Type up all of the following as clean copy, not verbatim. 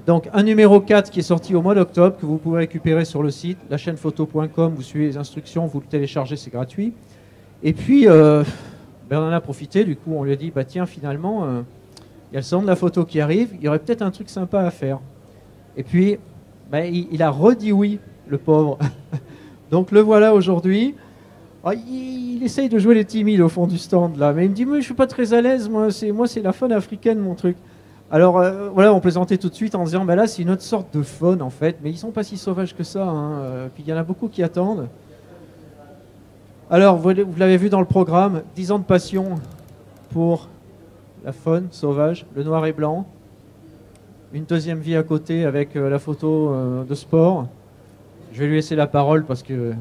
Donc un numéro 4 qui est sorti au mois d'octobre, que vous pouvez récupérer sur le site, lachaînephoto.com, vous suivez les instructions, vous le téléchargez, c'est gratuit. Et puis, on en a profité, du coup on lui a dit, bah tiens finalement, il y a le salon de la photo qui arrive, il y aurait peut-être un truc sympa à faire. Et puis, il a redit oui, le pauvre. Donc le voilà aujourd'hui. Il essaye de jouer les timides au fond du stand là, mais il me dit, mais je suis pas très à l'aise, moi c'est la faune africaine mon truc. Alors voilà, on plaisantait tout de suite en disant, là c'est une autre sorte de faune en fait, mais ils sont pas si sauvages que ça, hein. Puis il y en a beaucoup qui attendent. Alors vous l'avez vu dans le programme, 10 ans de passion pour la faune sauvage, le noir et blanc. Une deuxième vie à côté avec la photo de sport. Je vais lui laisser la parole parce que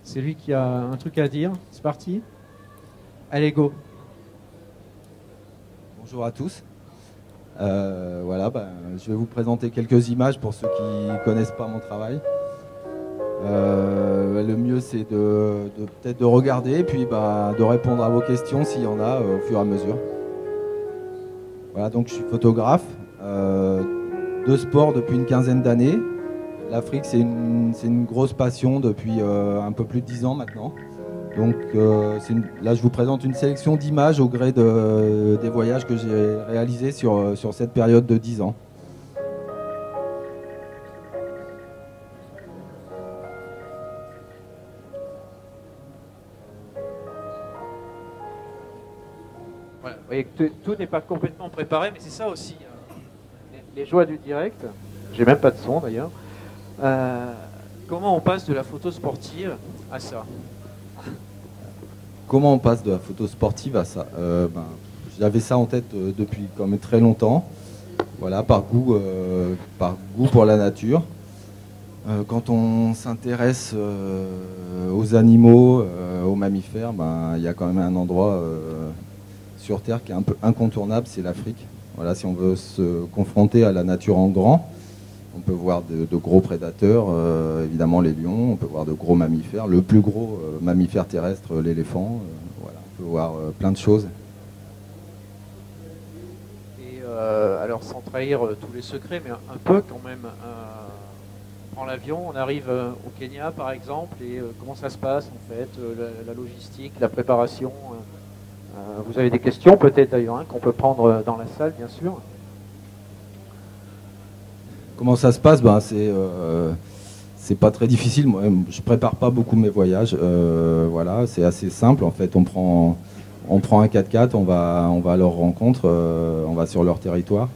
c'est lui qui a un truc à dire. C'est parti. Allez, go. Bonjour à tous. Voilà, je vais vous présenter quelques images pour ceux qui ne connaissent pas mon travail. Le mieux, c'est peut-être de regarder et puis de répondre à vos questions s'il y en a au fur et à mesure. Voilà, donc je suis photographe de sport depuis une quinzaine d'années. L'Afrique, c'est une grosse passion depuis un peu plus de 10 ans maintenant. Donc là, je vous présente une sélection d'images au gré des voyages que j'ai réalisés sur cette période de 10 ans. Voilà, vous voyez que tout n'est pas complètement préparé, mais c'est ça aussi, les joies du direct. J'ai même pas de son d'ailleurs. Comment on passe de la photo sportive à ça? Comment on passe de la photo sportive à ça? J'avais ça en tête depuis quand même très longtemps. Voilà, par goût pour la nature. Quand on s'intéresse aux animaux, aux mammifères, il y a quand même un endroit sur Terre qui est un peu incontournable, c'est l'Afrique. Voilà, si on veut se confronter à la nature en grand, on peut voir de gros prédateurs, évidemment les lions, on peut voir de gros mammifères. Le plus gros mammifère terrestre, l'éléphant. Voilà, on peut voir plein de choses. Et alors sans trahir tous les secrets, mais un peu quand même, on prend l'avion, on arrive au Kenya par exemple, et comment ça se passe en fait, la logistique, la préparation. Vous avez des questions peut-être d'ailleurs, qu'on peut prendre dans la salle bien sûr. Comment ça se passe? C'est pas très difficile. Moi, je prépare pas beaucoup mes voyages. Voilà, c'est assez simple en fait. On prend un 4x4, on va à leur rencontre, on va sur leur territoire.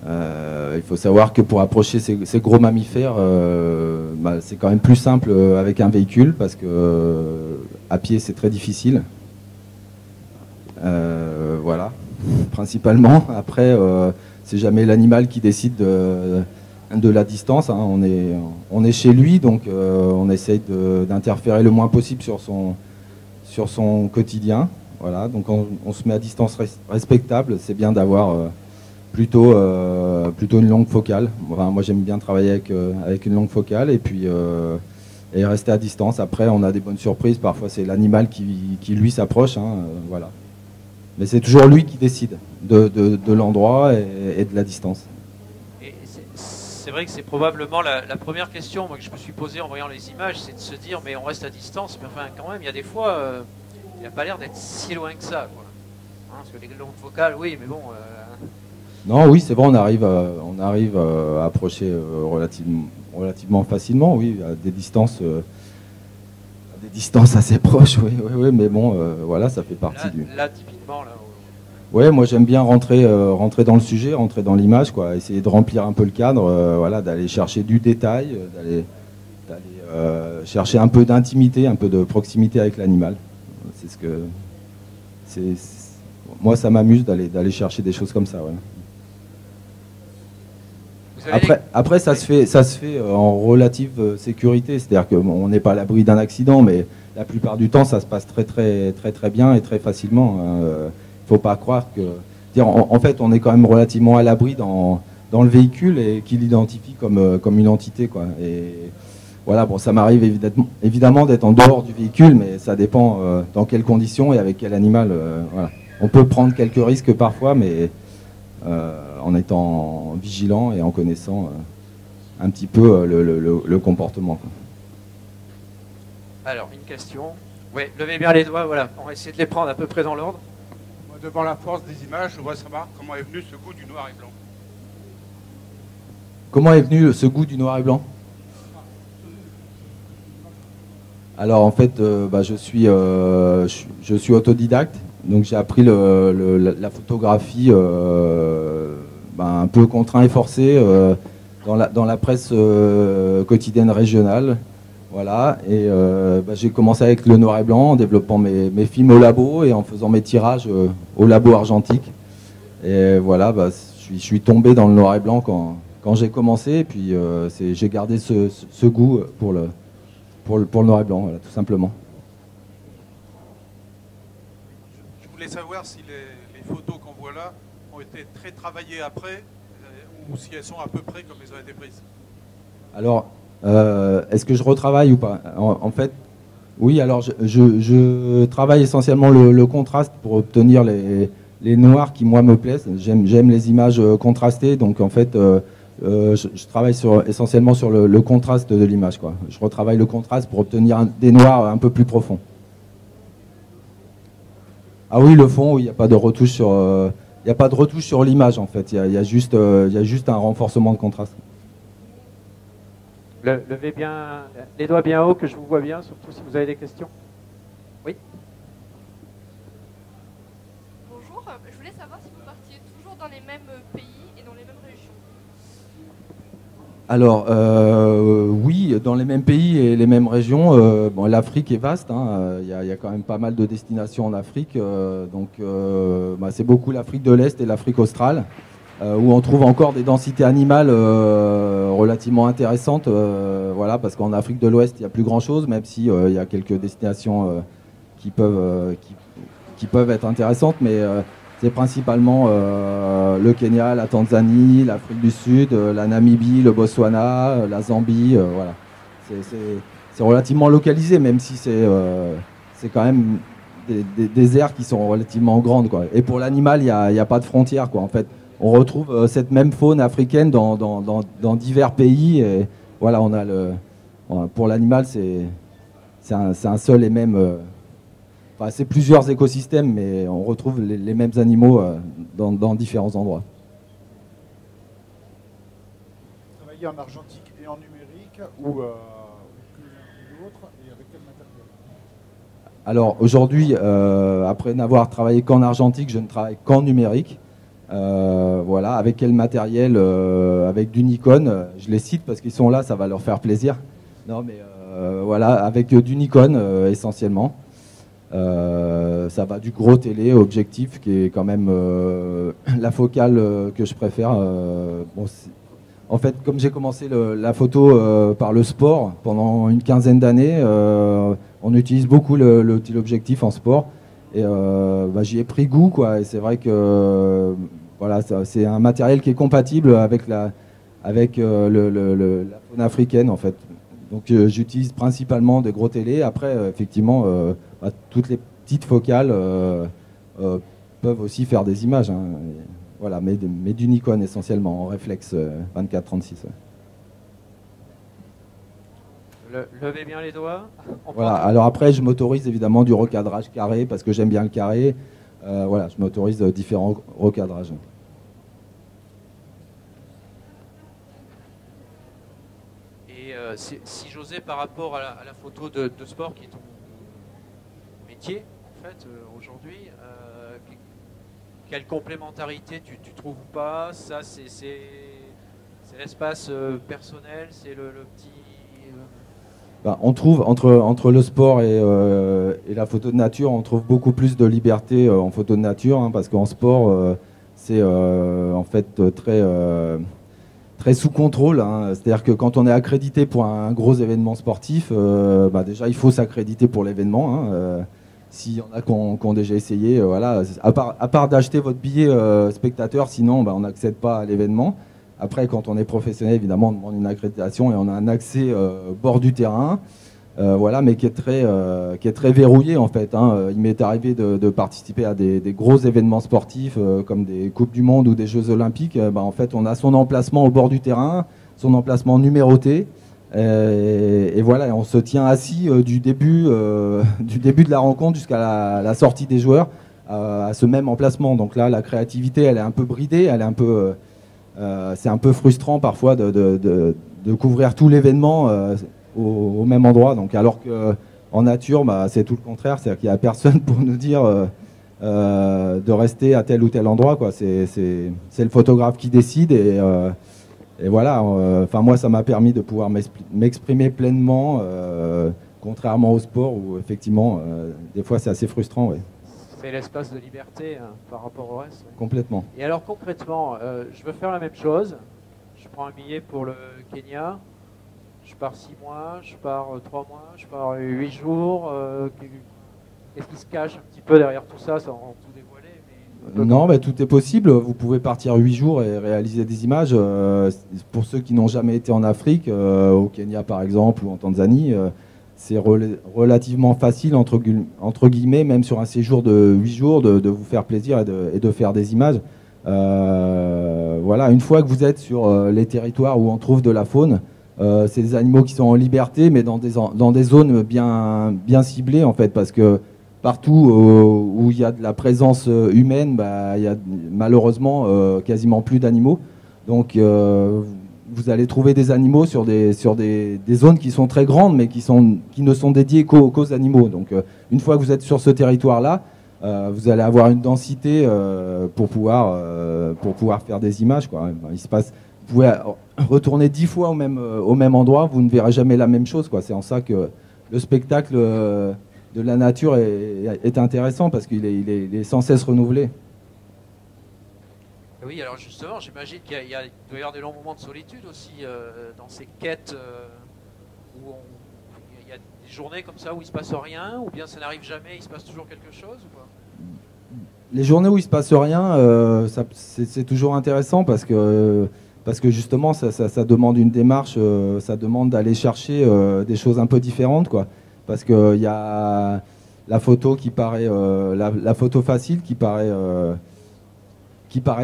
Il faut savoir que pour approcher ces gros mammifères, c'est quand même plus simple avec un véhicule parce que à pied c'est très difficile. Voilà, principalement. Après, c'est jamais l'animal qui décide de la distance, hein. On est chez lui, donc on essaye d'interférer le moins possible sur son quotidien. Voilà, donc on se met à distance respectable. C'est bien d'avoir plutôt une longue focale. Enfin, moi j'aime bien travailler avec une longue focale et puis et rester à distance. Après, on a des bonnes surprises. Parfois, c'est l'animal qui lui s'approche. Hein, voilà. Mais c'est toujours lui qui décide de l'endroit et de la distance. Et c'est vrai que c'est probablement la première question moi, que je me suis posée en voyant les images, c'est de se dire mais on reste à distance, mais enfin quand même il y a des fois, il n'a pas l'air d'être si loin que ça, quoi. Hein, parce que les longues focales, oui, mais bon... Non, oui, c'est vrai, on arrive à approcher relativement facilement, oui, à des distances assez proches, oui, mais bon, voilà, ça fait partie Là, typiquement, là... Ouais, moi j'aime bien rentrer dans le sujet, rentrer dans l'image, quoi, essayer de remplir un peu le cadre, voilà, d'aller chercher du détail, d'aller chercher un peu d'intimité, un peu de proximité avec l'animal. Moi ça m'amuse d'aller chercher des choses comme ça, ouais. Après ça se fait en relative sécurité, c'est-à-dire qu'on n'est pas à l'abri d'un accident, mais la plupart du temps ça se passe très bien et très facilement. Faut pas croire que... En fait, on est quand même relativement à l'abri dans le véhicule et qu'il l'identifie comme une entité, quoi. Et voilà, bon, ça m'arrive évidemment d'être en dehors du véhicule, mais ça dépend dans quelles conditions et avec quel animal. Voilà. On peut prendre quelques risques parfois, mais en étant vigilant et en connaissant un petit peu le comportement, quoi. Alors, une question. Oui, levez bien les doigts, voilà. On va essayer de les prendre à peu près dans l'ordre. Moi, devant la force des images, je voudrais savoir comment est venu ce goût du noir et blanc. Comment est venu ce goût du noir et blanc? Alors en fait, je suis autodidacte, donc j'ai appris la photographie un peu contraint et forcé dans la presse quotidienne régionale. Voilà, et j'ai commencé avec le noir et blanc en développant mes films au labo et en faisant mes tirages au labo argentique. Et voilà, je suis tombé dans le noir et blanc quand j'ai commencé, et puis j'ai gardé ce goût pour le noir et blanc, voilà, tout simplement. Je voulais savoir si les photos qu'on voit là ont été très travaillées après, ou si elles sont à peu près comme elles ont été prises. Alors, est-ce que je retravaille ou pas? En fait, oui, alors je travaille essentiellement le contraste pour obtenir les noirs qui, moi, me plaisent. J'aime les images contrastées, donc en fait, je travaille essentiellement sur le contraste de l'image, quoi. Je retravaille le contraste pour obtenir des noirs un peu plus profonds. Ah oui, le fond, oui, il n'y a pas de retouche sur l'image, en fait. Il y a juste un renforcement de contraste. Levez bien les doigts bien haut, que je vous vois bien, surtout si vous avez des questions. Oui. Bonjour, je voulais savoir si vous partiez toujours dans les mêmes pays et dans les mêmes régions. Alors, oui, dans les mêmes pays et les mêmes régions. Bon, l'Afrique est vaste, hein, y a quand même pas mal de destinations en Afrique. C'est beaucoup l'Afrique de l'Est et l'Afrique australe, où on trouve encore des densités animales relativement intéressantes. Voilà, parce qu'en Afrique de l'Ouest, il n'y a plus grand-chose, même si il y a quelques destinations qui peuvent être intéressantes, mais c'est principalement le Kenya, la Tanzanie, l'Afrique du Sud, la Namibie, le Botswana, la Zambie. Voilà. C'est relativement localisé, même si c'est quand même des aires qui sont relativement grandes, quoi. Et pour l'animal, il n'y a pas de frontières, quoi. En fait, on retrouve cette même faune africaine dans divers pays. Et voilà, pour l'animal, c'est un seul et même. C'est plusieurs écosystèmes, mais on retrouve les mêmes animaux dans différents endroits. Travailler en argentique et en numérique, ou que l'un ou l'autre, et avec quel matériel? Alors aujourd'hui, après n'avoir travaillé qu'en argentique, je ne travaille qu'en numérique. Voilà, avec quel matériel? Avec du Nikon. Je les cite parce qu'ils sont là, ça va leur faire plaisir. Non, mais voilà, avec du Nikon essentiellement. Ça va du gros télé objectif, qui est quand même la focale que je préfère. En fait, comme j'ai commencé la photo par le sport pendant une quinzaine d'années, on utilise beaucoup le téléobjectif en sport, et j'y ai pris goût, quoi. Et c'est vrai que voilà, c'est un matériel qui est compatible avec la faune africaine, en fait. Donc j'utilise principalement des gros télés. Après, effectivement, toutes les petites focales peuvent aussi faire des images, hein. Voilà, mais du Nikon essentiellement, en réflexe 24-36. Levez bien les doigts. Voilà, alors après, je m'autorise évidemment du recadrage carré, parce que j'aime bien le carré. Voilà, je m'autorise différents recadrages. Si j'osais, par rapport à la photo de sport, qui est ton métier, en fait, aujourd'hui, quelle complémentarité tu trouves pas? Ça, c'est l'espace personnel, c'est le petit... On trouve, entre le sport et la photo de nature, on trouve beaucoup plus de liberté en photo de nature, hein, parce qu'en sport, c'est en fait très sous contrôle, hein. C'est-à-dire que quand on est accrédité pour un gros événement sportif, déjà il faut s'accréditer pour l'événement, hein. S'il y en a qui ont déjà essayé, voilà, à part d'acheter votre billet spectateur, sinon on n'accède pas à l'événement. Après, quand on est professionnel, évidemment, on demande une accréditation et on a un accès bord du terrain. voilà, mais qui est très verrouillé en fait, hein. Il m'est arrivé de participer à des gros événements sportifs comme des Coupes du Monde ou des Jeux Olympiques. En fait, on a son emplacement au bord du terrain, son emplacement numéroté. Et voilà, on se tient assis du début de la rencontre jusqu'à la sortie des joueurs à ce même emplacement. Donc là, la créativité, elle est un peu bridée, c'est un peu frustrant parfois de couvrir tout l'événement au même endroit. Donc, alors qu'en nature, c'est tout le contraire, c'est-à-dire qu'il n'y a personne pour nous dire de rester à tel ou tel endroit, quoi. C'est le photographe qui décide et voilà, moi ça m'a permis de pouvoir m'exprimer pleinement, contrairement au sport où effectivement des fois c'est assez frustrant. Ouais. C'est l'espace de liberté par rapport au reste. Ouais. Complètement. Et alors concrètement, je veux faire la même chose. Je prends un billet pour le Kenya. Je pars 6 mois, je pars 3 mois, je pars 8 jours. Qu'est-ce qui se cache un petit peu derrière tout ça, sans tout dévoiler? Non, tout est possible. Vous pouvez partir 8 jours et réaliser des images. Pour ceux qui n'ont jamais été en Afrique, au Kenya par exemple, ou en Tanzanie, c'est relativement facile, entre guillemets, même sur un séjour de 8 jours, de vous faire plaisir et de faire des images. Voilà, une fois que vous êtes sur les territoires où on trouve de la faune, c'est des animaux qui sont en liberté, mais dans des zones bien ciblées, en fait, parce que partout où il y a de la présence humaine, il y a malheureusement quasiment plus d'animaux. Donc vous allez trouver des animaux sur des zones qui sont très grandes, mais qui ne sont dédiées qu'aux animaux. Donc une fois que vous êtes sur ce territoire-là, vous allez avoir une densité pour pouvoir faire des images, quoi. Vous pouvez retourner 10 fois au même endroit, vous ne verrez jamais la même chose, quoi. C'est en ça que le spectacle de la nature est intéressant, parce qu'il est sans cesse renouvelé. Oui, alors justement, j'imagine qu'il doit y avoir des longs moments de solitude aussi dans ces quêtes où il y a des journées comme ça où il ne se passe rien, ou bien ça n'arrive jamais, il se passe toujours quelque chose ou pas? Les journées où il ne se passe rien, c'est toujours intéressant parce que justement ça demande une démarche, ça demande d'aller chercher des choses un peu différentes, quoi. Parce qu'il y a la photo qui paraît, la photo facile qui paraît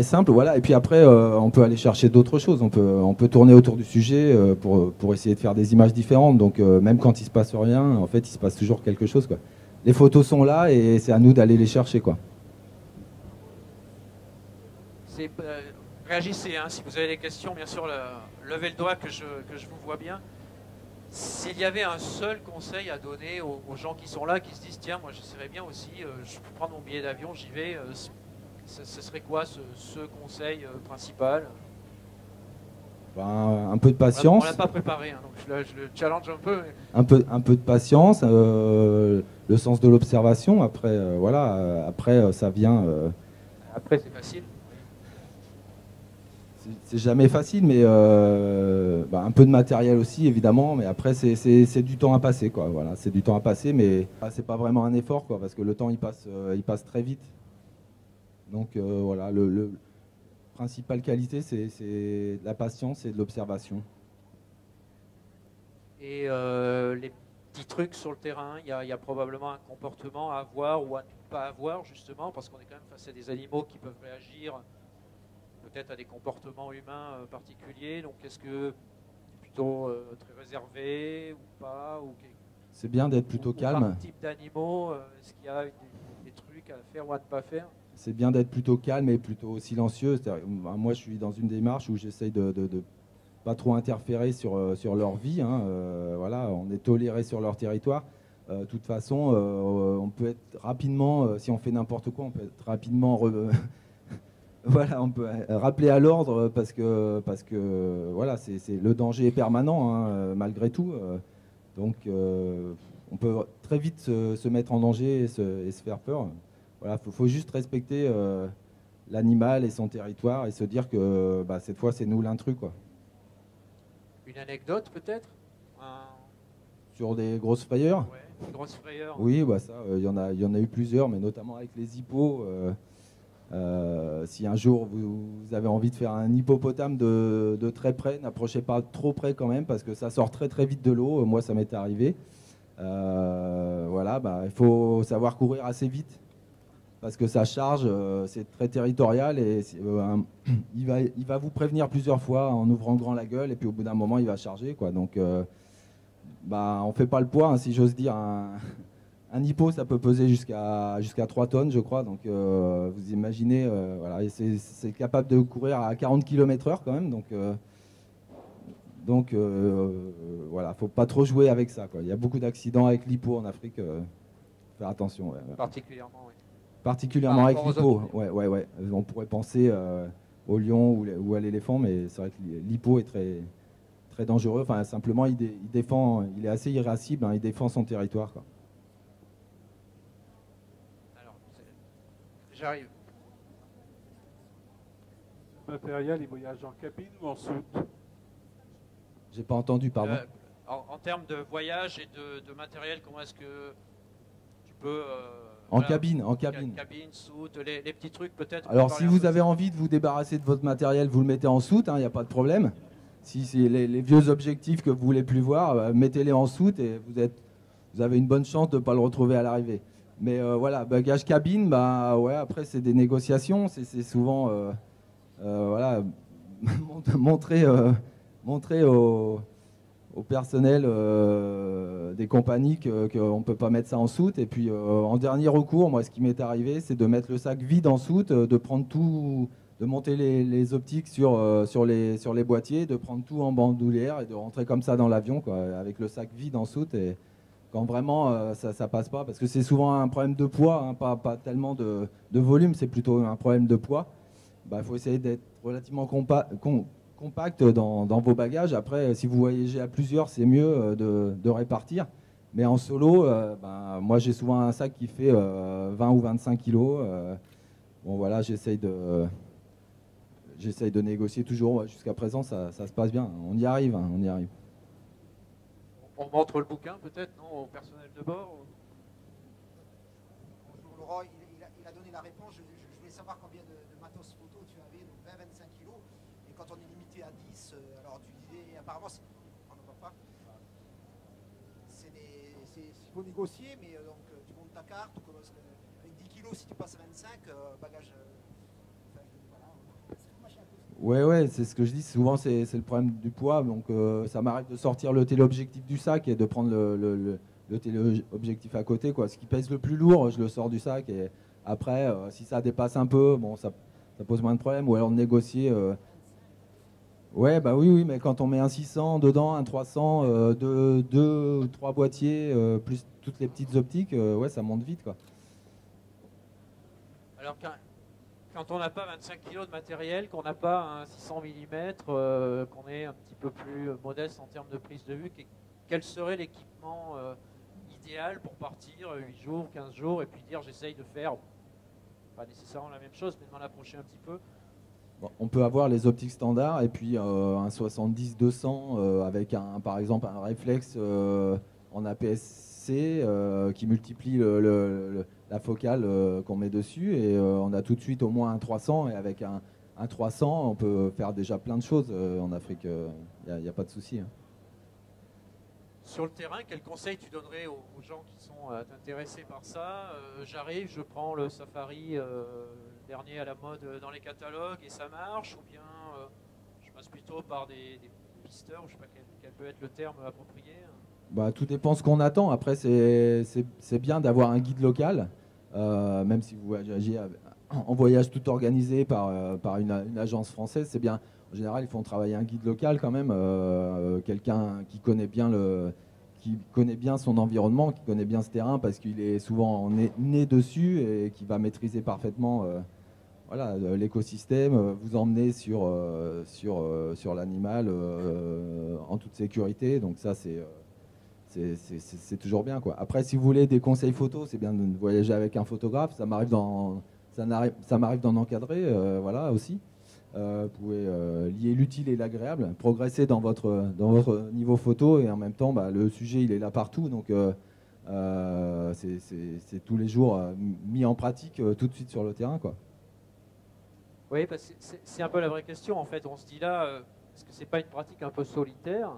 simple, voilà. Et puis après, on peut aller chercher d'autres choses. On peut tourner autour du sujet pour essayer de faire des images différentes. Donc même quand il se passe rien, en fait, il se passe toujours quelque chose, quoi. Les photos sont là et c'est à nous d'aller les chercher, quoi. Réagissez, hein, si vous avez des questions, bien sûr, levez le doigt que je vous vois bien. S'il y avait un seul conseil à donner aux gens qui sont là, qui se disent tiens, moi j'essaierais bien aussi, je peux prendre mon billet d'avion, j'y vais, ce serait quoi ce conseil principal? Un peu de patience. On ne l'a pas préparé, hein, donc je le challenge un peu. Mais... Un peu de patience, le sens de l'observation. Après, après ça vient. Après, c'est facile. C'est jamais facile, mais un peu de matériel aussi, évidemment. Mais après, c'est du temps à passer, quoi. Voilà, c'est du temps à passer, mais c'est pas vraiment un effort, quoi, parce que le temps il passe très vite. Donc voilà, le principale qualité, c'est la patience et de l'observation. Et les petits trucs sur le terrain, il y a probablement un comportement à avoir ou à ne pas avoir, justement, parce qu'on est quand même face à des animaux qui peuvent réagir peut-être à des comportements humains particuliers. Donc est-ce que plutôt très réservé ou pas, ou c'est bien d'être plutôt calme. Par type d'animaux, est-ce qu'il y a des trucs à faire ou à ne pas faire? C'est bien d'être plutôt calme et plutôt silencieux. Moi, je suis dans une démarche où j'essaye de pas trop interférer sur leur vie, hein. Voilà, on est toléré sur leur territoire. De toute façon, on peut être rapidement, si on fait n'importe quoi, on peut être rapidement voilà, on peut rappeler à l'ordre parce que voilà, le danger est permanent, hein, malgré tout. Donc on peut très vite se mettre en danger et se faire peur. Voilà, faut juste respecter l'animal et son territoire et se dire que cette fois c'est nous l'intrus, quoi. Une anecdote peut-être sur des grosses frayeurs? Ouais, des grosses frayeurs. Oui, ça, il y en a eu plusieurs, mais notamment avec les hippos. Si un jour vous avez envie de faire un hippopotame de très près, n'approchez pas trop près quand même, parce que ça sort très très vite de l'eau. Moi, ça m'est arrivé. Voilà, bah, il faut savoir courir assez vite parce que sa charge, c'est très territorial et il va vous prévenir plusieurs fois en ouvrant grand la gueule et puis au bout d'un moment, il va charger, quoi. Donc, bah, on fait pas le poids, hein, si j'ose dire. Un hippo, ça peut peser jusqu'à 3 tonnes, je crois. Donc, vous imaginez, voilà, et c'est capable de courir à 40 km/h quand même. Donc, voilà, faut pas trop jouer avec ça, quoi. Il y a beaucoup d'accidents avec l'hippo en Afrique. Faire attention. Ouais. Particulièrement, oui. Particulièrement avec l'hippo. autres. Ouais. On pourrait penser au lion ou à l'éléphant, mais c'est vrai que l'hippo est très, très dangereux. Enfin, simplement, il défend, il est assez irascible, hein, il défend son territoire, quoi. Alors, j'arrive. Le matériel, il voyage en cabine ou en soute? J'ai pas entendu, pardon. En termes de voyage et de matériel, comment est-ce que tu peux... En cabine. Cabine, soute, les petits trucs peut-être. Alors, si vous avez envie de vous débarrasser de votre matériel, vous le mettez en soute, il n'y a pas de problème. Si c'est les vieux objectifs que vous voulez plus voir, mettez-les en soute et vous avez une bonne chance de ne pas le retrouver à l'arrivée. Mais voilà, bagage cabine, bah ouais, après c'est des négociations, c'est souvent voilà, montrer au personnel des compagnies qu'on ne peut pas mettre ça en soute. Et puis en dernier recours, moi ce qui m'est arrivé, c'est de mettre le sac vide en soute, de prendre tout, de monter les optiques sur les boîtiers, de prendre tout en bandoulière et de rentrer comme ça dans l'avion, quoi, avec le sac vide en soute. Et quand vraiment ça passe pas, parce que c'est souvent un problème de poids, hein, pas tellement de volume, c'est plutôt un problème de poids. Bah, faut essayer d'être relativement compact dans vos bagages. Après, si vous voyagez à plusieurs, c'est mieux de répartir. Mais en solo, ben, moi j'ai souvent un sac qui fait 20 ou 25 kilos. Bon voilà, j'essaye de négocier toujours. Jusqu'à présent, ça se passe bien. On y arrive, hein, on y arrive. On montre le bouquin peut-être, non, au personnel de bord Bonjour Laurent, il a donné la réponse. Je voulais savoir combien de matos photo tu avais, donc 20-25 kilos. Et quand on est limité à 10, alors tu disais, apparemment, on n'entend pas. Il faut négocier, mais donc tu montes ta carte, tu commences avec 10 kilos, si tu passes à 25, bagage. Ouais, c'est ce que je dis. Souvent, c'est le problème du poids. Donc, ça m'arrive de sortir le téléobjectif du sac et de prendre le téléobjectif à côté, quoi. Ce qui pèse le plus lourd, je le sors du sac. Et après, si ça dépasse un peu, bon, ça pose moins de problèmes. Ou alors de négocier. Ouais, bah oui, mais quand on met un 600 dedans, un 300, deux ou trois boîtiers, plus toutes les petites optiques, ouais, ça monte vite, quoi. Alors, quand on n'a pas 25 kg de matériel, qu'on n'a pas un 600 mm, qu'on est un petit peu plus modeste en termes de prise de vue, quel serait l'équipement idéal pour partir 8 jours, 15 jours, et puis dire j'essaye de faire, pas nécessairement la même chose, mais de m'en approcher un petit peu? Bon, on peut avoir les optiques standards et puis un 70-200 avec par exemple un réflexe en APS-C qui multiplie la focale qu'on met dessus et on a tout de suite au moins un 300 et avec un 300 on peut faire déjà plein de choses en Afrique, il n'y a pas de souci, hein. Sur le terrain, quel conseil tu donnerais aux gens qui sont intéressés par ça? J'arrive, je prends le safari dernier à la mode dans les catalogues et ça marche, ou bien je passe plutôt par des pisteurs, je ne sais pas quel peut être le terme approprié. Bah, tout dépend ce qu'on attend. Après, c'est bien d'avoir un guide local, même si vous voyagez en voyage tout organisé par une agence française, c'est bien. En général, ils font travailler un guide local quand même, quelqu'un qui connaît bien son environnement, qui connaît bien ce terrain parce qu'il est souvent né dessus et qui va maîtriser parfaitement voilà, l'écosystème, vous emmener sur l'animal en toute sécurité. Donc ça, c'est toujours bien, quoi. Après, si vous voulez des conseils photos, c'est bien de voyager avec un photographe. Ça m'arrive d'en encadrer, voilà aussi. Vous pouvez lier l'utile et l'agréable, progresser dans votre niveau photo et en même temps, bah, le sujet il est là partout, donc c'est tous les jours mis en pratique tout de suite sur le terrain, quoi. Oui, parce que c'est un peu la vraie question en fait. On se dit là, est-ce que c'est pas une pratique un peu solitaire?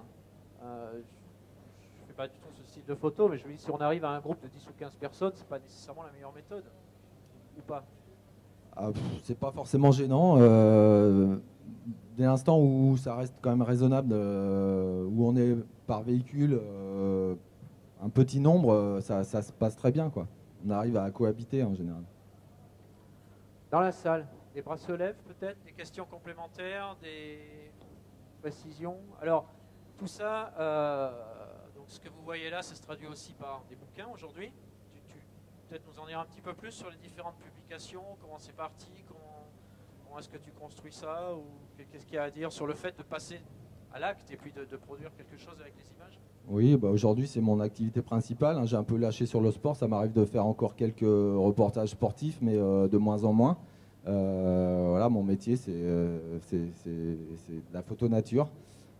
Je ne fais pas du tout ce style de photo, mais je me dis, si on arrive à un groupe de 10 ou 15 personnes, c'est pas nécessairement la meilleure méthode. Ou pas? C'est pas forcément gênant. Dès l'instant où ça reste quand même raisonnable, où on est par véhicule, un petit nombre, ça se passe très bien, quoi. On arrive à cohabiter en général. Dans la salle, des bras se lèvent peut-être, des questions complémentaires, des précisions. Alors, tout ça, donc ce que vous voyez là, ça se traduit aussi par des bouquins aujourd'hui. Tu peut-être nous en dire un petit peu plus sur les différentes publications, comment c'est parti, comment est-ce que tu construis ça, ou qu'est-ce qu'il y a à dire sur le fait de passer à l'acte et puis de produire quelque chose avec les images? Oui, bah aujourd'hui c'est mon activité principale, hein. J'ai un peu lâché sur le sport, ça m'arrive de faire encore quelques reportages sportifs, mais de moins en moins. Voilà, mon métier c'est de la photo nature.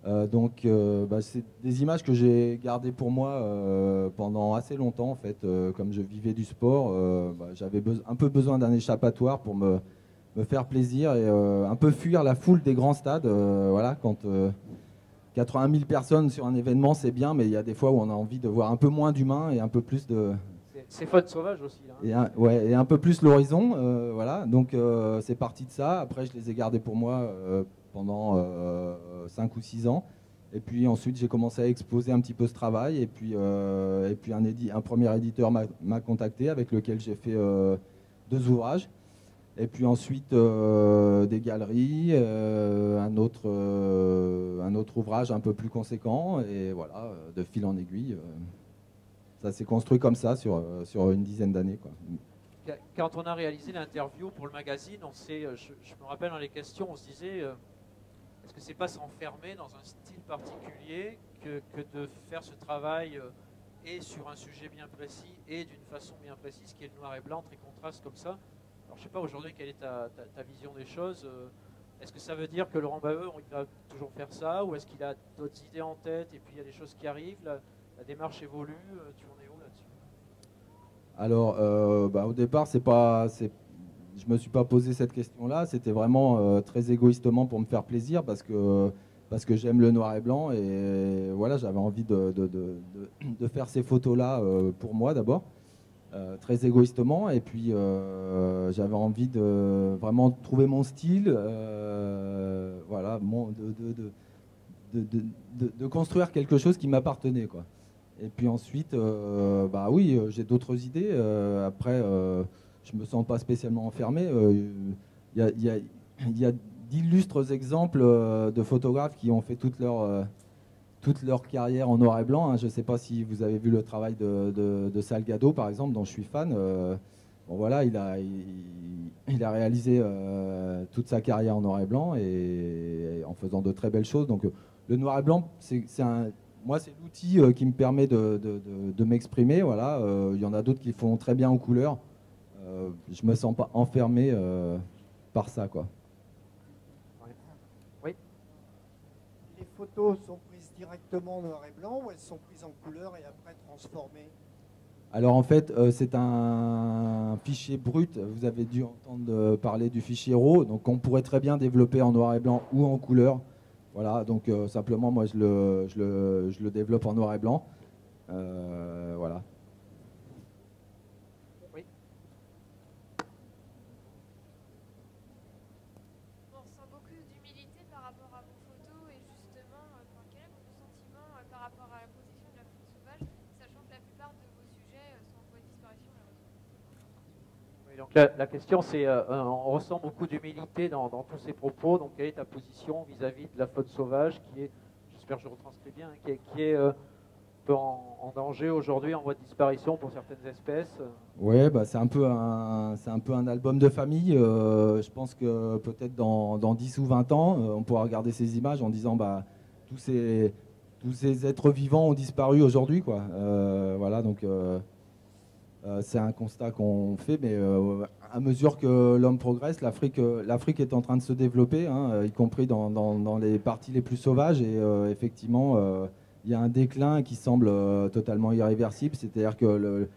C'est des images que j'ai gardées pour moi pendant assez longtemps en fait. Comme je vivais du sport, j'avais un peu besoin d'un échappatoire pour me faire plaisir et un peu fuir la foule des grands stades. Voilà, quand 80 000 personnes sur un événement, c'est bien, mais il y a des fois où on a envie de voir un peu moins d'humains et un peu plus de... C'est faune sauvage aussi. Là, hein. Et un peu plus l'horizon. Voilà, donc c'est parti de ça. Après, je les ai gardés pour moi pendant 5 ou 6 ans. Et puis ensuite, j'ai commencé à exposer un petit peu ce travail. Et puis un premier éditeur m'a contacté avec lequel j'ai fait 2 ouvrages. Et puis ensuite, des galeries, un autre ouvrage un peu plus conséquent. Et voilà, de fil en aiguille, ça s'est construit comme ça sur une dizaine d'années, quoi. Quand on a réalisé l'interview pour le magazine, je me rappelle dans les questions, on se disait, est-ce que c'est pas s'enfermer dans un style particulier que de faire ce travail et sur un sujet bien précis et d'une façon bien précise, qui est le noir et blanc, très contraste comme ça. Alors je sais pas aujourd'hui quelle est ta vision des choses. Est-ce que ça veut dire que Laurent Baheu, il va toujours faire ça, ou est-ce qu'il a d'autres idées en tête et puis il y a des choses qui arrivent, la démarche évolue, tu en es où là-dessus? Alors, au départ, je me suis pas posé cette question-là. C'était vraiment très égoïstement pour me faire plaisir parce que j'aime le noir et blanc et voilà, j'avais envie de faire ces photos-là pour moi d'abord, très égoïstement. Et puis j'avais envie de vraiment trouver mon style, voilà, de construire quelque chose qui m'appartenait, quoi. Et puis ensuite, oui, j'ai d'autres idées. Après, je me sens pas spécialement enfermé. Il y a d'illustres exemples de photographes qui ont fait toute leur carrière en noir et blanc, hein. Je ne sais pas si vous avez vu le travail de Salgado, par exemple, dont je suis fan. Bon, voilà, il a réalisé toute sa carrière en noir et blanc et en faisant de très belles choses. Donc, le noir et blanc, moi, c'est l'outil qui me permet de m'exprimer. Voilà. Il y en a d'autres qui font très bien en couleur. Je me sens pas enfermé par ça, quoi. Oui. Les photos sont prises directement en noir et blanc ou elles sont prises en couleur et après transformées? Alors en fait, c'est un fichier brut. Vous avez dû entendre parler du fichier RAW. Donc on pourrait très bien développer en noir et blanc ou en couleur. Voilà, donc simplement, moi, je le développe en noir et blanc. Voilà. Oui. On ressent beaucoup d'humilité par rapport à vos photos et justement, quel est votre sentiment par rapport à la protection de la faune sauvage, sachant que la plupart de vos sujets sont en voie de disparition malheureusement. Oui, donc la question c'est, on ressent beaucoup d'humilité dans tous ces propos, donc quelle est ta position vis-à-vis de la faune sauvage qui est, j'espère que je retranscris bien, qui est un peu en danger aujourd'hui, en voie de disparition pour certaines espèces? Ouais, c'est un peu un album de famille. Je pense que peut-être dans 10 ou 20 ans, on pourra regarder ces images en disant tous ces êtres vivants ont disparu aujourd'hui, quoi. Voilà, donc c'est un constat qu'on fait, mais à mesure que l'homme progresse, l'Afrique est en train de se développer, hein, y compris dans les parties les plus sauvages. Et effectivement, il y a un déclin qui semble totalement irréversible. C'est-à-dire que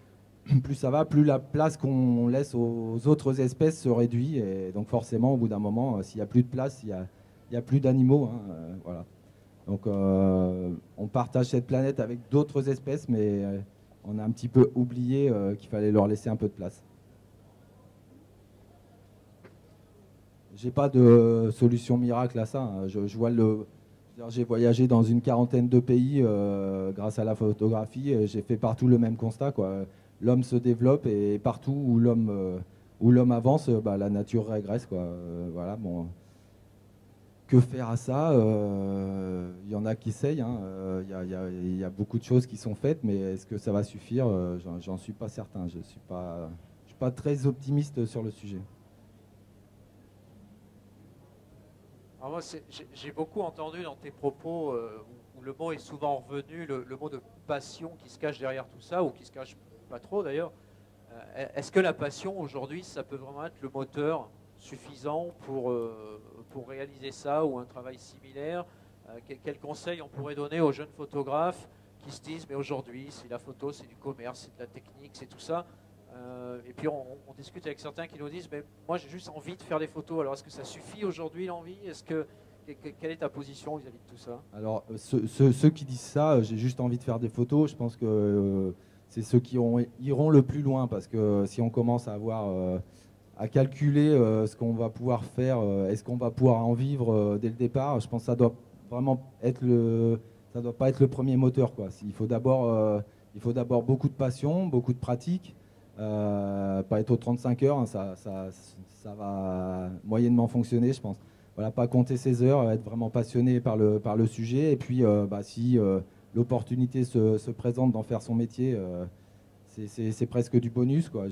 plus ça va, plus la place qu'on laisse aux autres espèces se réduit. Et donc forcément, au bout d'un moment, s'il n'y a plus de place, il y a plus d'animaux, hein, voilà. Donc on partage cette planète avec d'autres espèces, mais on a un petit peu oublié qu'il fallait leur laisser un peu de place. J'ai pas de solution miracle à ça, hein. Je vois j'ai voyagé dans une quarantaine de pays grâce à la photographie. Et j'ai fait partout le même constat, quoi. L'homme se développe et partout où l'homme avance, bah, la nature régresse, quoi. Voilà, bon. Que faire à ça? Il y en a qui essayent, hein. Il y a beaucoup de choses qui sont faites, mais est-ce que ça va suffire? J'en suis pas certain. Je suis pas très optimiste sur le sujet. Alors moi, j'ai beaucoup entendu dans tes propos où le mot est souvent revenu, le mot de passion qui se cache derrière tout ça, ou qui se cache pas trop d'ailleurs. Est-ce que la passion aujourd'hui, ça peut vraiment être le moteur suffisant pour réaliser ça ou un travail similaire? Quel conseil on pourrait donner aux jeunes photographes qui se disent mais aujourd'hui, c'est la photo, c'est du commerce, c'est de la technique, c'est tout ça. Et puis on discute avec certains qui nous disent mais moi j'ai juste envie de faire des photos. Alors est-ce que ça suffit aujourd'hui l'envie? Quelle est ta position vis-à-vis de tout ça? Alors ceux qui disent ça, j'ai juste envie de faire des photos, je pense que c'est ceux qui iront le plus loin, parce que si on commence à calculer ce qu'on va pouvoir faire, est-ce qu'on va pouvoir en vivre dès le départ, je pense que ça doit vraiment ça doit pas être le premier moteur, quoi. Il faut d'abord beaucoup de passion, beaucoup de pratique. Pas être aux 35 heures, hein, ça va moyennement fonctionner, je pense. Voilà, pas compter ses heures, être vraiment passionné par le sujet. Et puis, si l'opportunité se présente d'en faire son métier, c'est presque du bonus, quoi.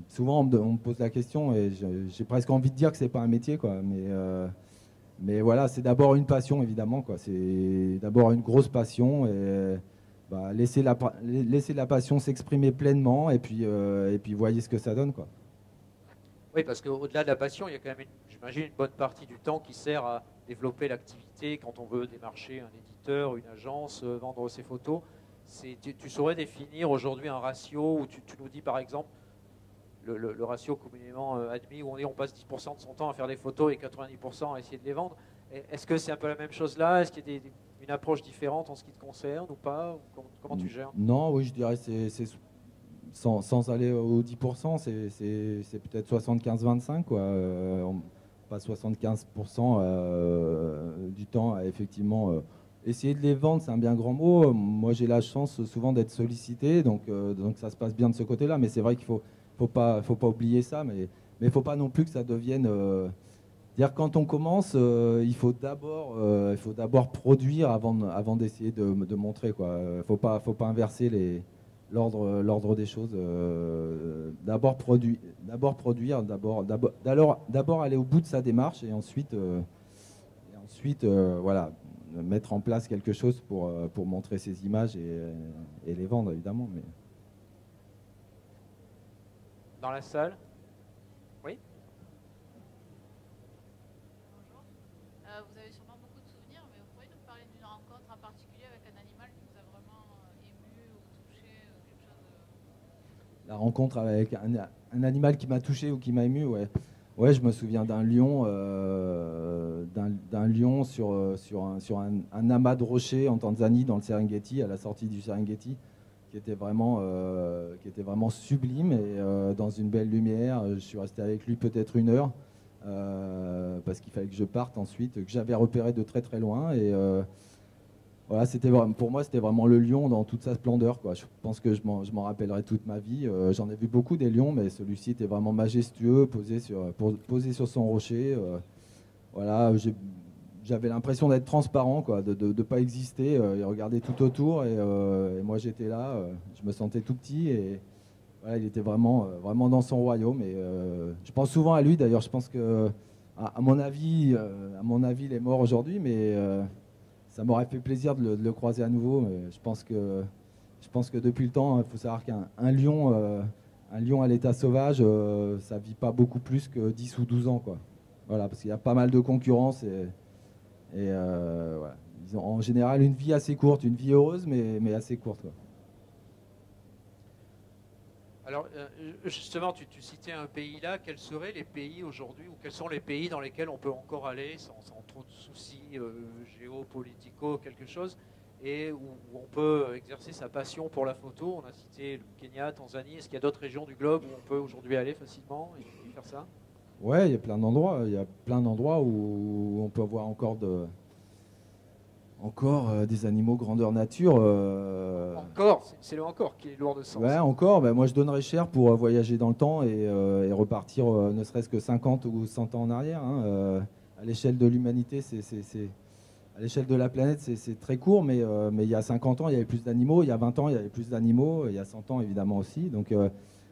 Souvent, on me pose la question et j'ai presque envie de dire que c'est pas un métier, quoi. Mais voilà, c'est d'abord une passion, évidemment, quoi. C'est d'abord une grosse passion et laisser la passion s'exprimer pleinement et puis voyez ce que ça donne, quoi. Oui, parce qu'au-delà de la passion, il y a quand même, j'imagine, une bonne partie du temps qui sert à développer l'activité quand on veut démarcher un éditeur, une agence, vendre ses photos. Tu saurais définir aujourd'hui un ratio où tu nous dis par exemple le ratio communément admis où on passe 10% de son temps à faire des photos et 90% à essayer de les vendre. Est-ce que c'est un peu la même chose là? Est-ce qu'il y a une approche différente en ce qui te concerne ou pas? Comment tu gères? Non, oui, je dirais c'est sans aller aux 10%, c'est peut-être 75-25, quoi. Pas 75% du temps à effectivement essayer de les vendre, c'est un bien grand mot. Moi, j'ai la chance souvent d'être sollicité, donc ça se passe bien de ce côté-là. Mais c'est vrai qu'il faut pas oublier ça, mais il faut pas non plus que ça devienne. Dire quand on commence, il faut d'abord produire avant d'essayer de montrer, quoi. Faut pas inverser l'ordre des choses. D'abord produire, d'abord aller au bout de sa démarche et ensuite voilà, mettre en place quelque chose pour montrer ses images et les vendre, évidemment. Mais... Dans la salle? Oui. Bonjour. Vous avez sûrement beaucoup de souvenirs, mais vous pourriez nous parler d'une rencontre en particulier avec un animal qui vous a vraiment ému ou touché, quelque chose de... La rencontre avec un animal qui m'a touché ou qui m'a ému, ouais. Ouais, je me souviens d'un lion, sur un amas de rochers en Tanzanie, dans le Serengeti, à la sortie du Serengeti, qui était vraiment sublime et dans une belle lumière. Je suis resté avec lui peut-être 1 heure parce qu'il fallait que je parte ensuite, que j'avais repéré de très très loin. Et voilà, pour moi, c'était vraiment le lion dans toute sa splendeur, quoi. Je pense que je m'en rappellerai toute ma vie. J'en ai vu beaucoup des lions, mais celui-ci était vraiment majestueux, posé sur son rocher. Voilà, j'avais l'impression d'être transparent, quoi, de ne pas exister. Il regardait tout autour et moi j'étais là. Je me sentais tout petit et voilà, il était vraiment dans son royaume. Et je pense souvent à lui. D'ailleurs, je pense que à mon avis, il est mort aujourd'hui, mais ça m'aurait fait plaisir de le croiser à nouveau. Mais je pense que depuis le temps, il faut savoir qu'un lion à l'état sauvage, ça vit pas beaucoup plus que 10 ou 12 ans, quoi. Voilà, parce qu'il y a pas mal de concurrence et voilà. Ils ont en général une vie assez courte, une vie heureuse, mais assez courte, quoi. Alors, justement, tu citais un pays là. Quels seraient les pays aujourd'hui, ou quels sont les pays dans lesquels on peut encore aller sans trop de soucis géopolitico, quelque chose, et où on peut exercer sa passion pour la photo? On a cité le Kenya, Tanzanie. Est-ce qu'il y a d'autres régions du globe où on peut aujourd'hui aller facilement et faire ça? Ouais, il y a plein d'endroits. Il y a plein d'endroits où on peut voir encore des animaux grandeur nature. Encore, c'est le encore qui est lourd de sens. Ouais, encore. Ben, moi, je donnerais cher pour voyager dans le temps et repartir ne serait-ce que 50 ou 100 ans en arrière. Hein. À l'échelle de l'humanité, à l'échelle de la planète, c'est très court, mais il y a 50 ans, il y avait plus d'animaux. Il y a 20 ans, il y avait plus d'animaux. Il y a 100 ans, évidemment, aussi. Donc,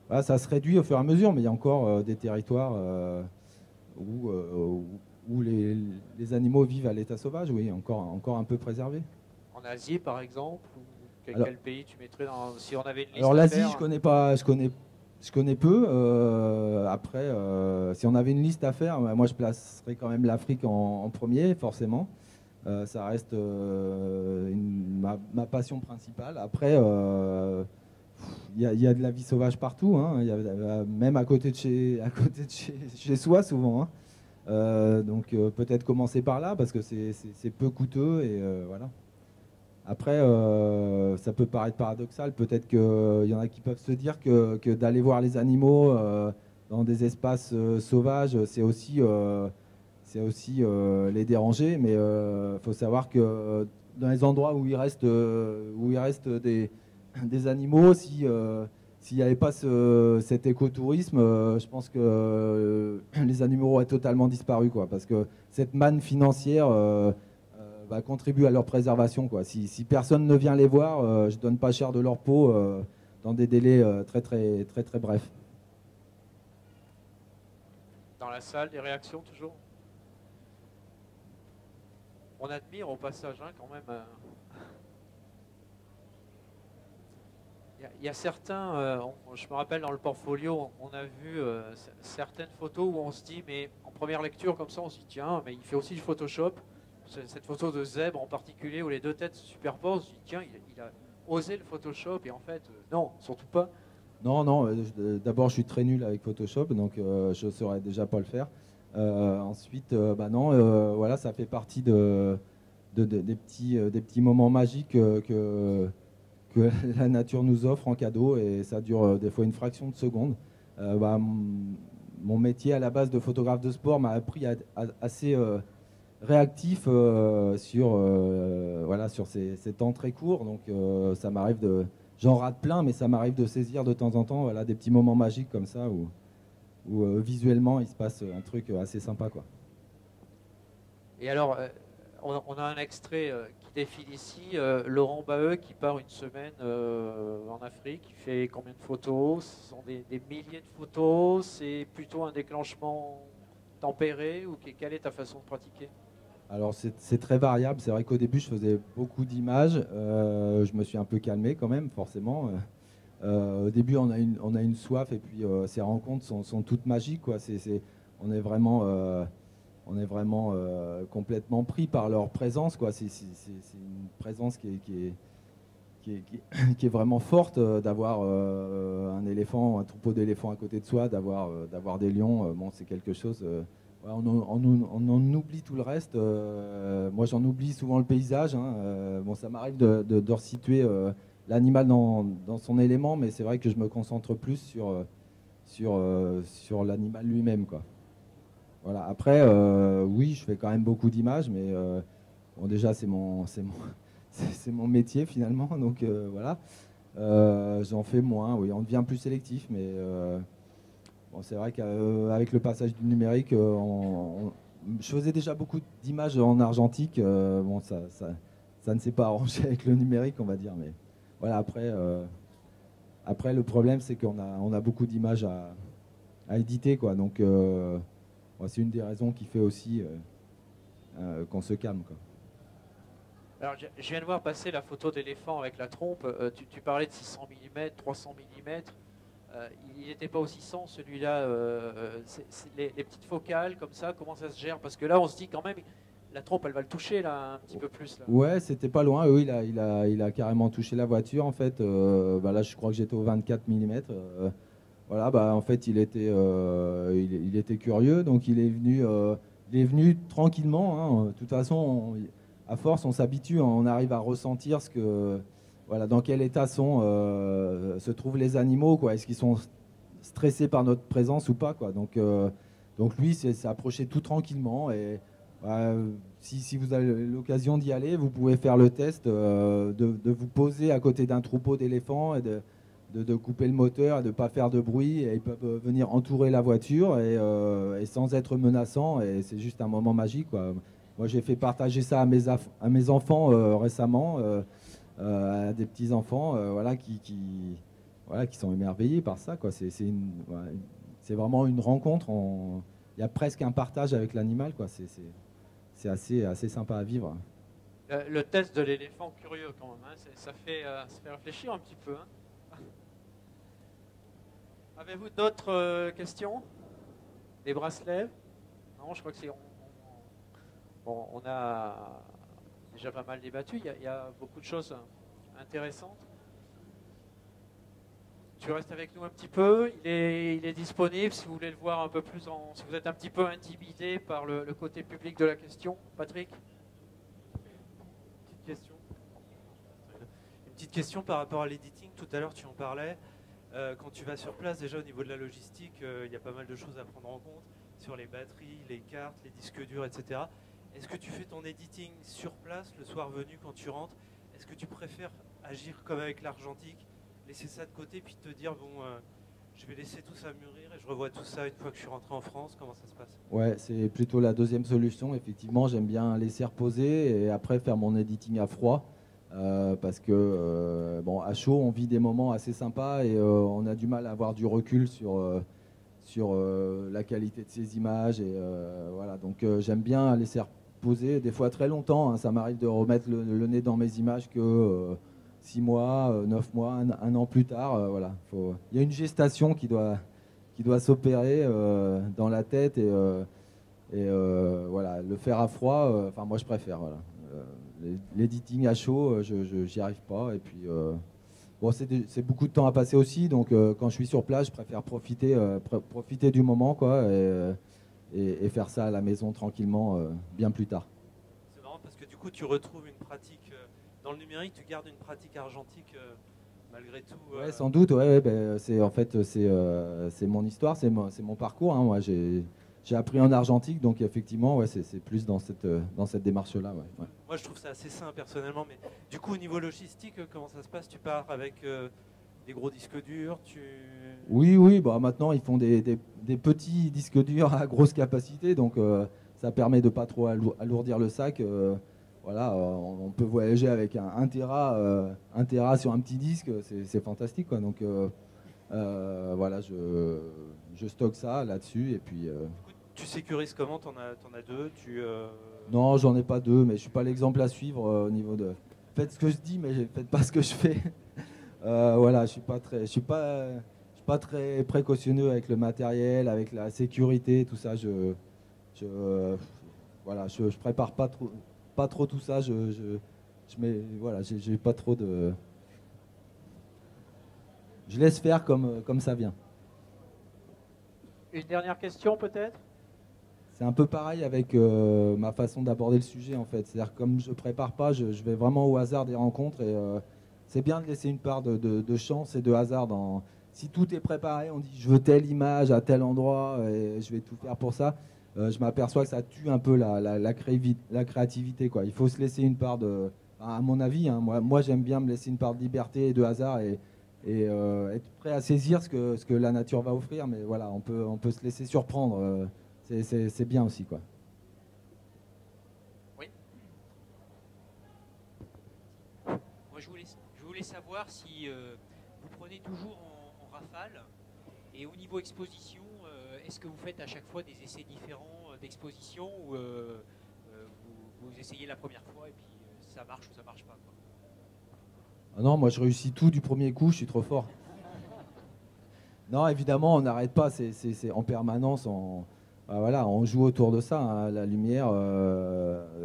voilà, ça se réduit au fur et à mesure, mais il y a encore des territoires où les animaux vivent à l'état sauvage, oui, encore un peu préservés. En Asie, par exemple, ou quel pays tu mettrais si on avait une liste? Alors l'Asie, je connais pas, je connais peu. Après, si on avait une liste à faire, moi je placerais quand même l'Afrique en premier, forcément. Ça reste ma passion principale. Après, il y a de la vie sauvage partout, hein. Même à côté de chez soi souvent. Hein. Donc peut-être commencer par là parce que c'est peu coûteux et voilà. Après, ça peut paraître paradoxal. Peut-être qu'il y en a qui peuvent se dire que d'aller voir les animaux dans des espaces sauvages, c'est aussi les déranger. Mais il faut savoir que dans les endroits où il reste des animaux, s'il n'y avait pas cet écotourisme, je pense que les animaux auraient totalement disparu, quoi, parce que cette manne financière contribue à leur préservation, quoi. Si personne ne vient les voir, je donne pas cher de leur peau dans des délais très brefs. Dans la salle, des réactions toujours? On admire au passage, hein, quand même. Il y a certains, je me rappelle dans le portfolio, on a vu certaines photos où on se dit, mais en première lecture comme ça, on se dit, tiens, mais il fait aussi du Photoshop. Cette photo de zèbre en particulier où les deux têtes se superposent, on se dit, tiens, il a osé le Photoshop, et en fait, non, surtout pas. Non, d'abord je suis très nul avec Photoshop, donc je ne saurais déjà pas le faire. Ensuite, non, voilà, ça fait partie des petits moments magiques que la nature nous offre en cadeau, et ça dure des fois une fraction de seconde. Mon métier à la base de photographe de sport m'a appris à assez réactif sur ces temps très courts, donc ça m'arrive j'en rate plein, mais ça m'arrive de saisir de temps en temps, voilà, des petits moments magiques comme ça où visuellement il se passe un truc assez sympa, quoi. Et alors, on a un extrait qui défile ici, Laurent Baheux qui part une semaine en Afrique, il fait combien de photos? Ce sont des milliers de photos, c'est plutôt un déclenchement tempéré, ou quelle est ta façon de pratiquer? Alors c'est très variable, c'est vrai qu'au début je faisais beaucoup d'images, je me suis un peu calmé quand même, forcément. Au début on a une soif, et puis ces rencontres sont toutes magiques, quoi. On est vraiment complètement pris par leur présence, quoi. C'est une présence qui est vraiment forte, d'avoir un troupeau d'éléphants à côté de soi, d'avoir des lions, bon, c'est quelque chose. On en oublie tout le reste. Moi, j'en oublie souvent le paysage, hein. Bon, ça m'arrive de resituer l'animal dans son élément, mais c'est vrai que je me concentre plus sur l'animal lui-même, quoi. Voilà. Après, oui, je fais quand même beaucoup d'images, mais bon, déjà, c'est mon métier finalement, donc voilà. J'en fais moins, oui, on devient plus sélectif, mais bon, c'est vrai qu'avec le passage du numérique, je faisais déjà beaucoup d'images en argentique. Bon, ça ne s'est pas arrangé avec le numérique, on va dire. Mais voilà, après le problème, c'est qu'on a beaucoup d'images à éditer, quoi. Donc, c'est une des raisons qui fait aussi qu'on se calme, quoi. Alors, je viens de voir passer la photo d'éléphant avec la trompe. Tu parlais de 600 mm, 300 mm. Il n'était pas aussi sans celui-là. Les petites focales comme ça, comment ça se gère? Parce que là, on se dit quand même, la trompe, elle va le toucher là un petit peu plus. Là. Ouais, c'était pas loin. Oui, il a carrément touché la voiture en fait. Là, je crois que j'étais au 24 mm. voilà, bah, en fait, il était curieux, donc il est venu tranquillement, hein. De toute façon, à force, on s'habitue, on arrive à ressentir voilà, dans quel état se trouvent les animaux, quoi. Est-ce qu'ils sont stressés par notre présence ou pas, quoi. Donc lui, s'est approché tout tranquillement. Et bah, si vous avez l'occasion d'y aller, vous pouvez faire le test de vous poser à côté d'un troupeau d'éléphants et de couper le moteur et de ne pas faire de bruit. Et ils peuvent venir entourer la voiture et sans être menaçants. Et c'est juste un moment magique, quoi. Moi, j'ai fait partager ça à mes enfants récemment, à des petits-enfants voilà, voilà, qui sont émerveillés par ça, quoi. C'est vraiment une rencontre. Il y a presque un partage avec l'animal, quoi. C'est assez sympa à vivre. Le test de l'éléphant curieux, quand même, hein, ça fait réfléchir un petit peu. Hein. Avez-vous d'autres questions? Des bracelets? Non, je crois que c'est... Bon, on a déjà pas mal débattu. Il y a beaucoup de choses intéressantes. Tu restes avec nous un petit peu. Il est disponible si vous voulez le voir un peu plus, si vous êtes un petit peu intimidé par le côté public de la question. Patrick? Petite question. Une petite question par rapport à l'editing. Tout à l'heure, tu en parlais. Quand tu vas sur place, déjà au niveau de la logistique, il y a pas mal de choses à prendre en compte sur les batteries, les cartes, les disques durs, etc. Est-ce que tu fais ton editing sur place le soir venu quand tu rentres? Est-ce que tu préfères agir comme avec l'argentique, laisser ça de côté puis te dire bon, je vais laisser tout ça mûrir et je revois tout ça une fois que je suis rentré en France? Comment ça se passe? Ouais, c'est plutôt la deuxième solution. Effectivement, j'aime bien laisser reposer et après faire mon editing à froid. Parce que bon, à chaud, on vit des moments assez sympas et on a du mal à avoir du recul sur la qualité de ces images. Et voilà, donc j'aime bien laisser reposer, des fois très longtemps. Hein. Ça m'arrive de remettre le nez dans mes images que 6 mois, 9 mois, un an plus tard. Voilà, il y a une gestation qui doit s'opérer dans la tête et voilà, le faire à froid. Enfin, moi, je préfère. Voilà. L'editing à chaud, j'y arrive pas. Et puis, bon, c'est beaucoup de temps à passer aussi. Donc, quand je suis sur place, je préfère profiter du moment, quoi, et faire ça à la maison tranquillement, bien plus tard. C'est marrant parce que du coup, tu retrouves une pratique dans le numérique. Tu gardes une pratique argentique malgré tout. Ouais, sans doute. Ouais, ben, c'est mon histoire, c'est mon parcours. Hein. Moi, j'ai appris en argentique, donc effectivement, ouais, c'est plus dans cette démarche-là. Ouais, ouais. Moi, je trouve ça assez sain personnellement, mais du coup, au niveau logistique, comment ça se passe? Tu pars avec des gros disques durs? Oui, bah, maintenant, ils font des petits disques durs à grosse capacité, donc ça permet de pas trop alourdir le sac. Voilà, on peut voyager avec un téra sur un petit disque, c'est fantastique, quoi. Donc voilà, je stocke ça là-dessus, et puis... Tu sécurises comment? T'en as deux? Non, j'en ai pas deux, mais je suis pas l'exemple à suivre au niveau de... Faites ce que je dis, mais faites pas ce que je fais. Voilà, je suis pas très précautionneux avec le matériel, avec la sécurité, tout ça. Voilà, je prépare pas trop tout ça. Voilà, j'ai pas trop de... Je laisse faire comme ça vient. Une dernière question peut-être? C'est un peu pareil avec ma façon d'aborder le sujet, en fait. C'est-à-dire comme je prépare pas, je vais vraiment au hasard des rencontres et c'est bien de laisser une part de chance et de hasard. Si tout est préparé, on dit je veux telle image à tel endroit et je vais tout faire pour ça. Je m'aperçois que ça tue un peu la créativité, quoi. Il faut se laisser une part à mon avis, hein, moi j'aime bien me laisser une part de liberté et de hasard et être prêt à saisir ce que la nature va offrir. Mais voilà, on peut se laisser surprendre. C'est bien aussi, quoi. Oui. Moi, je voulais savoir si vous prenez toujours en rafale et au niveau exposition, est-ce que vous faites à chaque fois des essais différents d'exposition ou vous essayez la première fois et puis ça marche ou ça marche pas, quoi? Ah non, moi je réussis tout du premier coup, je suis trop fort. Non, évidemment, on n'arrête pas, c'est en permanence. Voilà, on joue autour de ça, hein, la lumière,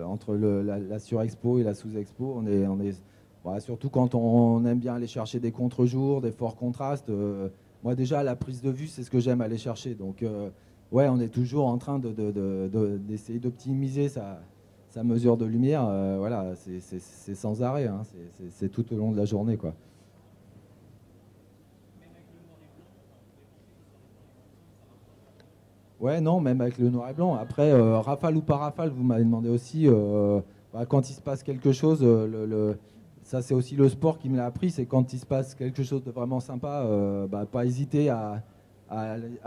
entre la surexpo et la sous-expo. Voilà, surtout quand on aime bien aller chercher des contre-jours, des forts contrastes. moi déjà la prise de vue, c'est ce que j'aime aller chercher. Donc ouais, on est toujours en train d'essayer d'optimiser sa mesure de lumière. Voilà, c'est sans arrêt, hein, c'est tout au long de la journée, quoi. Ouais, non, même avec le noir et blanc. Après, rafale ou pas rafale, vous m'avez demandé aussi, quand il se passe quelque chose, ça c'est aussi le sport qui me l'a appris, c'est quand il se passe quelque chose de vraiment sympa, pas hésiter à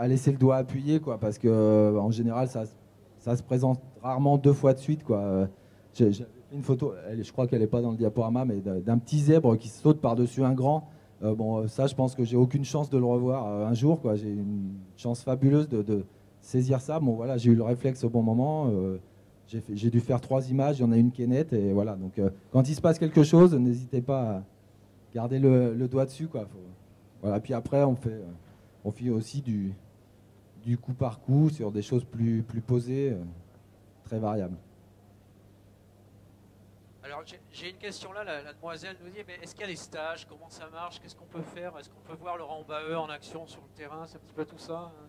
laisser le doigt appuyé, quoi, parce que en général, ça se présente rarement 2 fois de suite, quoi. J'ai fait une photo, je crois qu'elle n'est pas dans le diaporama, mais d'un petit zèbre qui saute par-dessus un grand. Bon, ça, je pense que j'ai aucune chance de le revoir un jour, quoi. J'ai une chance fabuleuse de saisir ça. Bon, voilà, j'ai eu le réflexe au bon moment. J'ai dû faire 3 images, il y en a une qui est nette. Et voilà, donc quand il se passe quelque chose, n'hésitez pas à garder le doigt dessus, quoi. Voilà, puis après, on fait aussi du coup par coup sur des choses plus posées, très variables. Alors j'ai une question là, la demoiselle nous dit, mais est-ce qu'il y a des stages, comment ça marche, qu'est-ce qu'on peut faire, est-ce qu'on peut voir Laurent Baheu en action sur le terrain, c'est un petit peu tout ça, hein.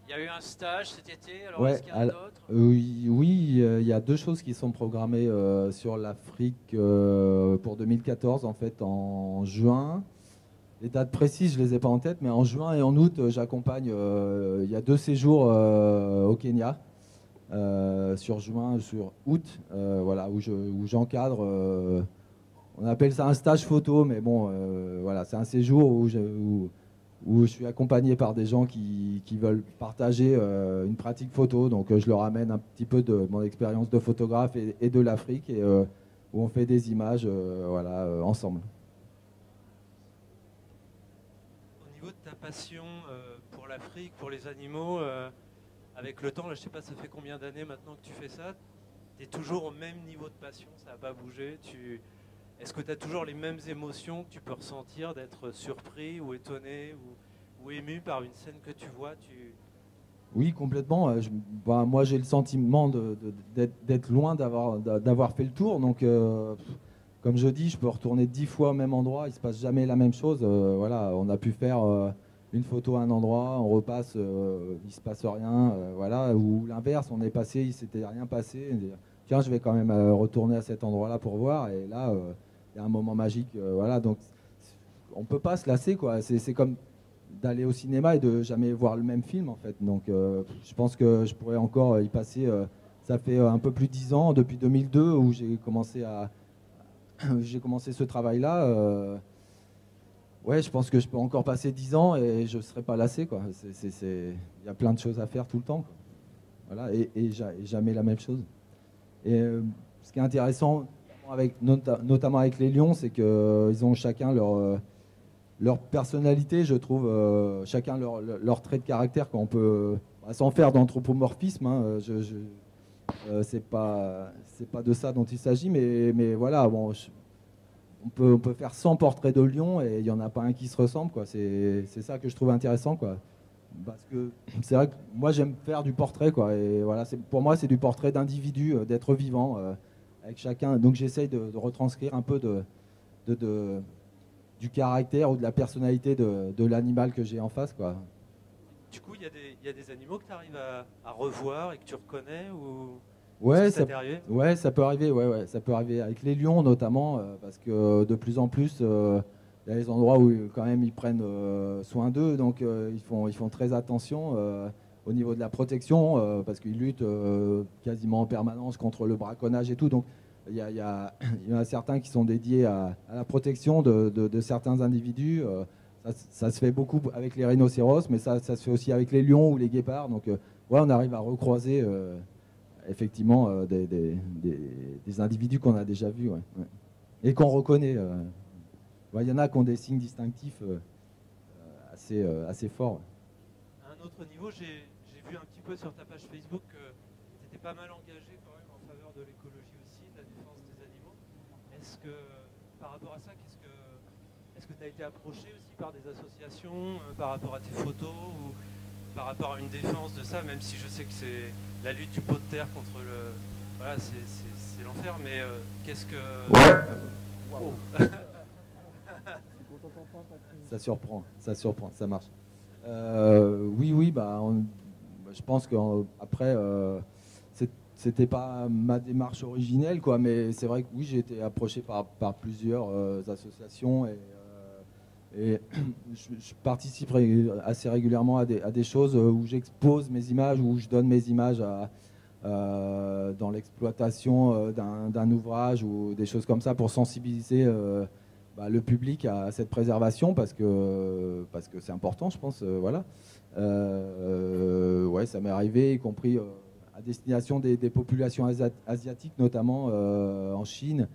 Il y a eu un stage cet été, alors est-ce qu'il y en a d'autres? Oui, il y a 2 choses qui sont programmées sur l'Afrique pour 2014, en fait, en juin. Les dates précises, je ne les ai pas en tête, mais en juin et en août, j'accompagne, il y a 2 séjours au Kenya, sur juin, sur août, voilà, où j'encadre. On appelle ça un stage photo, mais bon, voilà, c'est un séjour où je suis accompagné par des gens qui veulent partager une pratique photo. Donc je leur amène un petit peu de mon expérience de photographe et de l'Afrique, et où on fait des images ensemble. Au niveau de ta passion pour l'Afrique, pour les animaux, avec le temps, là, je ne sais pas, ça fait combien d'années maintenant que tu fais ça? Tu es toujours au même niveau de passion, ça n'a pas bougé. Est-ce que tu as toujours les mêmes émotions que tu peux ressentir, d'être surpris ou étonné ou ému par une scène que tu vois? Oui, complètement. Moi, j'ai le sentiment d'être loin d'avoir fait le tour. Donc, comme je dis, je peux retourner 10 fois au même endroit. Il ne se passe jamais la même chose. Voilà, on a pu faire une photo à un endroit, on repasse, il ne se passe rien. Voilà, ou l'inverse, on est passé, il ne s'était rien passé. Tiens, je vais quand même retourner à cet endroit-là pour voir. Et là, il y a un moment magique. Voilà, donc on ne peut pas se lasser, quoi. C'est comme d'aller au cinéma et de jamais voir le même film, en fait. Donc je pense que je pourrais encore y passer. Ça fait un peu plus de 10 ans, depuis 2002, où j'ai commencé ce travail-là. Ouais, je pense que je peux encore passer 10 ans et je ne serai pas lassé, quoi. Il y a plein de choses à faire tout le temps, quoi. Voilà, et jamais la même chose. Et ce qui est intéressant, notamment avec les lions, c'est qu'ils ont chacun leur personnalité, je trouve, chacun leur trait de caractère, qu'on peut, sans faire d'anthropomorphisme, hein, c'est pas de ça dont il s'agit, mais voilà, bon, on peut faire 100 portraits de lions et il n'y en a pas un qui se ressemble, quoi. C'est ça que je trouve intéressant, quoi. Parce que c'est vrai que moi j'aime faire du portrait, quoi, et voilà, pour moi c'est du portrait d'individu, d'être vivant, avec chacun. Donc j'essaye de retranscrire un peu du caractère ou de la personnalité de l'animal que j'ai en face, quoi. Du coup, il y a des animaux que tu arrives à revoir et que tu reconnais, ou ouais, ça t'est arrivé? Ouais, ça peut arriver, ouais, ça peut arriver avec les lions notamment, parce que de plus en plus, il y a des endroits où quand même ils prennent soin d'eux, donc ils font très attention au niveau de la protection, parce qu'ils luttent quasiment en permanence contre le braconnage et tout. Donc il y en a certains qui sont dédiés à la protection de certains individus. Ça se fait beaucoup avec les rhinocéros, mais ça se fait aussi avec les lions ou les guépards. Donc ouais, on arrive à recroiser effectivement des individus qu'on a déjà vus, ouais. Et qu'on reconnaît. Il y en a qui ont des signes distinctifs assez forts. À un autre niveau, j'ai vu un petit peu sur ta page Facebook que tu étais pas mal engagé quand même en faveur de l'écologie aussi, de la défense des animaux. Est-ce que, par rapport à ça, est-ce que tu as été approché aussi par des associations par rapport à tes photos, ou par rapport à une défense de ça, même si je sais que c'est la lutte du pot de terre contre le... Voilà, c'est l'enfer, mais qu'est-ce que... Ouais. Wow. Ça surprend, ça marche. Oui, je pense qu'après, c'était pas ma démarche originelle, quoi, mais c'est vrai que oui, j'ai été approché par plusieurs associations et je participe assez régulièrement à des choses où j'expose mes images, où je donne mes images dans l'exploitation d'un ouvrage ou des choses comme ça pour sensibiliser le public à cette préservation parce que c'est important, je pense. Voilà. Ouais, ça m'est arrivé, y compris à destination des populations asiatiques, notamment en Chine,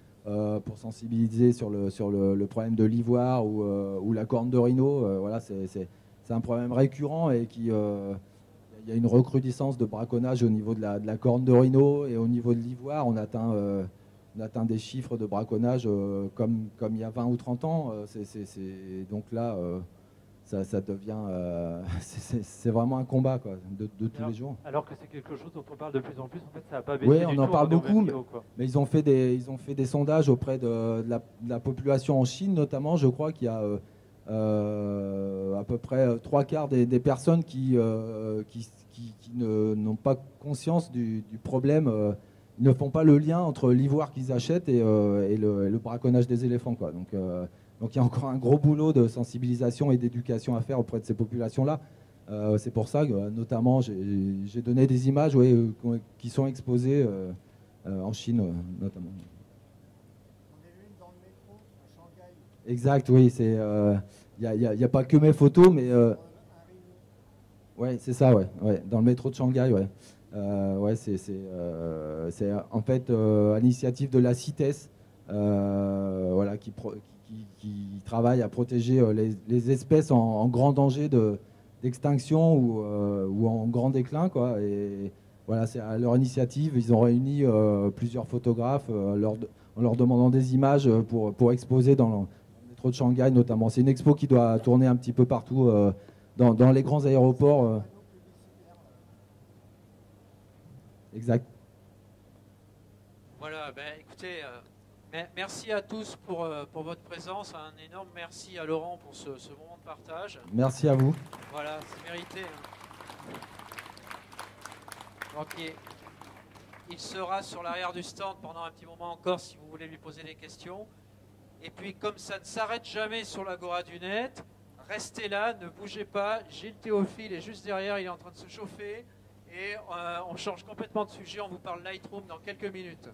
pour sensibiliser sur le problème de l'ivoire ou la corne de rhino. Voilà, c'est un problème récurrent et qui... il y a une recrudescence de braconnage au niveau de la corne de rhino et au niveau de l'ivoire. On atteint des chiffres de braconnage comme il y a 20 ou 30 ans. Donc là, ça devient... c'est vraiment un combat quoi, de tous les jours. Alors que c'est quelque chose dont on parle de plus en plus, en fait, ça n'a pas baissé. Oui, on en parle beaucoup, niveau, mais ils ont fait des sondages auprès de la population en Chine, notamment. Je crois qu'il y a à peu près 3/4 des personnes qui n'ont pas conscience du problème. Ils ne font pas le lien entre l'ivoire qu'ils achètent et le braconnage des éléphants, quoi. Donc il y a encore un gros boulot de sensibilisation et d'éducation à faire auprès de ces populations-là. C'est pour ça que notamment j'ai donné des images qui sont exposées en Chine notamment. On est une dans le métro à Shanghai. Exact, oui. Il n'y a pas que mes photos, mais ouais, c'est ça, ouais. Dans le métro de Shanghai, ouais. Ouais, c'est en fait à l'initiative de la CITES, voilà, qui travaille à protéger les espèces en grand danger d'extinction ou en grand déclin, quoi. Et voilà, c'est à leur initiative. Ils ont réuni plusieurs photographes en leur demandant des images pour exposer dans le métro de Shanghai notamment. C'est une expo qui doit tourner un petit peu partout dans les grands aéroports. Exact. Voilà, écoutez, merci à tous pour votre présence. Un énorme merci à Laurent pour ce moment de partage. Merci à vous. Voilà, c'est mérité. Donc, il sera sur l'arrière du stand pendant un petit moment encore si vous voulez lui poser des questions. Et puis, comme ça ne s'arrête jamais sur l'Agora du Net, restez là, ne bougez pas. Gilles Théophile est juste derrière, il est en train de se chauffer. Et on change complètement de sujet, on vous parle Lightroom dans quelques minutes.